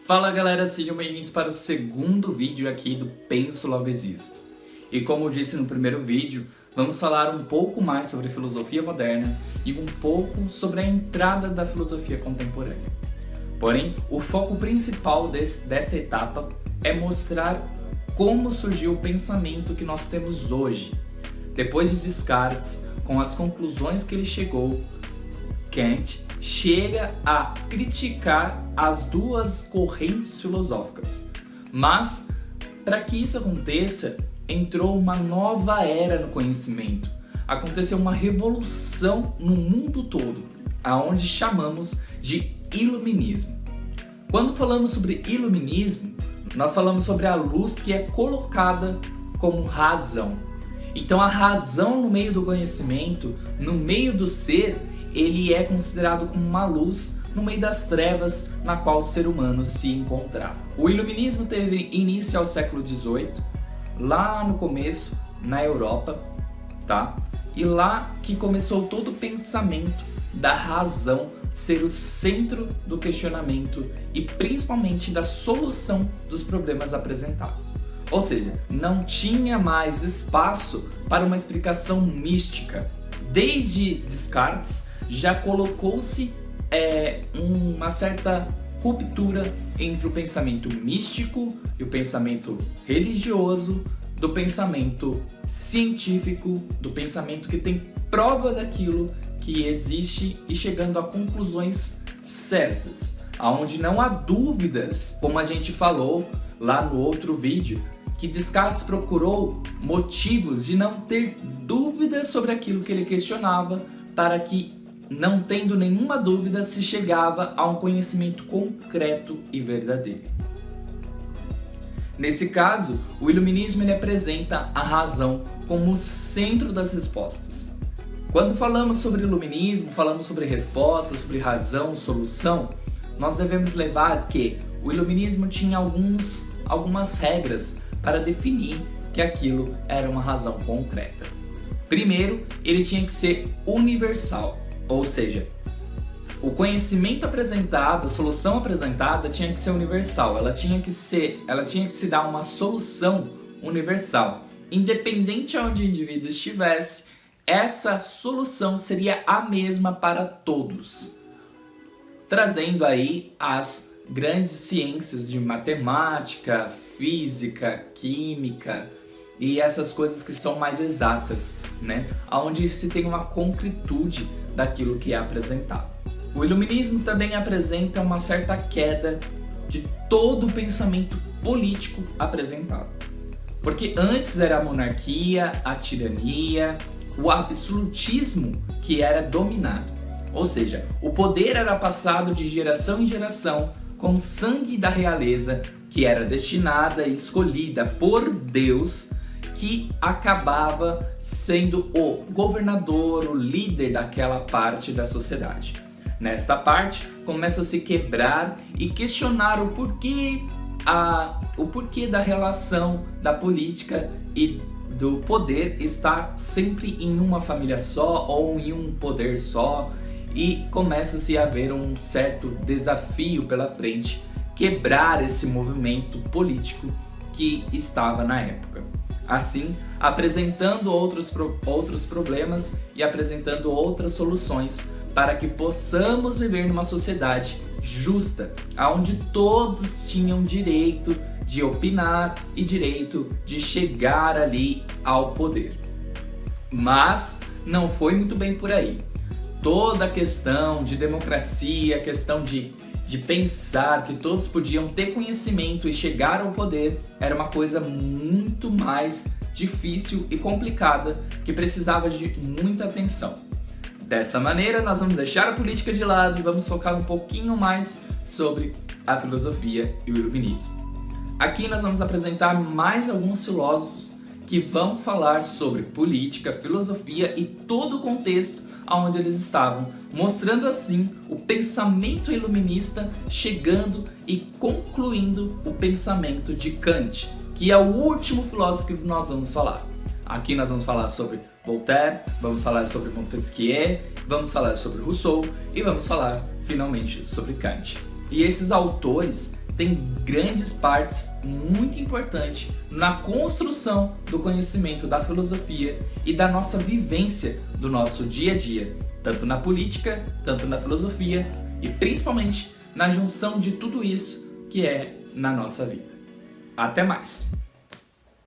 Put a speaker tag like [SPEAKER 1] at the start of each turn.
[SPEAKER 1] Fala galera, sejam bem-vindos para o segundo vídeo aqui do Penso Logo Existo. E como eu disse no primeiro vídeo, vamos falar um pouco mais sobre filosofia moderna e um pouco sobre a entrada da filosofia contemporânea. Porém, o foco principal dessa etapa é mostrar como surgiu o pensamento que nós temos hoje. Depois de Descartes, com as conclusões que ele chegou, Kant chega a criticar as duas correntes filosóficas. Mas, para que isso aconteça, entrou uma nova era no conhecimento. Aconteceu uma revolução no mundo todo, aonde chamamos de iluminismo. Quando falamos sobre iluminismo, nós falamos sobre a luz que é colocada como razão. Então a razão no meio do conhecimento, no meio do ser, ele é considerado como uma luz no meio das trevas na qual o ser humano se encontrava. O iluminismo teve início ao século XVIII, lá no começo, na Europa, tá? E lá que começou todo o pensamento da razão ser o centro do questionamento e principalmente da solução dos problemas apresentados. Ou seja, não tinha mais espaço para uma explicação mística. Desde Descartes já colocou-se uma certa ruptura entre o pensamento místico e o pensamento religioso, do pensamento científico, do pensamento que tem prova daquilo que existe e chegando a conclusões certas, aonde não há dúvidas, como a gente falou lá no outro vídeo, que Descartes procurou motivos de não ter dúvidas sobre aquilo que ele questionava, para que, não tendo nenhuma dúvida, se chegava a um conhecimento concreto e verdadeiro. Nesse caso, o iluminismo ele apresenta a razão como o centro das respostas. Quando falamos sobre iluminismo, falamos sobre respostas, sobre razão, solução, nós devemos levar que o iluminismo tinha algumas regras para definir que aquilo era uma razão concreta. Primeiro, ele tinha que ser universal, ou seja, o conhecimento apresentado, a solução apresentada tinha que ser universal, ela tinha que se dar uma solução universal. Independente de onde o indivíduo estivesse, essa solução seria a mesma para todos. Trazendo aí as grandes ciências de matemática, física, química e essas coisas que são mais exatas, né? Onde se tem uma concretude daquilo que é apresentado. O iluminismo também apresenta uma certa queda de todo o pensamento político apresentado. Porque antes era a monarquia, a tirania, o absolutismo que era dominado. Ou seja, o poder era passado de geração em geração com o sangue da realeza que era destinada e escolhida por Deus, que acabava sendo o governador, o líder daquela parte da sociedade. Nesta parte, começa a se quebrar e questionar o porquê da relação da política e do poder estar sempre em uma família só ou em um poder só, e começa-se a haver um certo desafio pela frente, quebrar esse movimento político que estava na época. Assim, apresentando outros problemas e apresentando outras soluções para que possamos viver numa sociedade justa, onde todos tinham direito de opinar e direito de chegar ali ao poder. Mas não foi muito bem por aí. Toda a questão de democracia, a questão de pensar que todos podiam ter conhecimento e chegar ao poder era uma coisa muito mais difícil e complicada que precisava de muita atenção. Dessa maneira, nós vamos deixar a política de lado e vamos focar um pouquinho mais sobre a filosofia e o iluminismo. Aqui nós vamos apresentar mais alguns filósofos que vão falar sobre política, filosofia e todo o contexto onde eles estavam, mostrando assim o pensamento iluminista chegando e concluindo o pensamento de Kant, que é o último filósofo que nós vamos falar. Aqui nós vamos falar sobre Voltaire, vamos falar sobre Montesquieu, vamos falar sobre Rousseau e vamos falar finalmente sobre Kant. E esses autores tem grandes partes muito importantes na construção do conhecimento da filosofia e da nossa vivência do nosso dia a dia, tanto na política, tanto na filosofia e principalmente na junção de tudo isso que é na nossa vida. Até mais!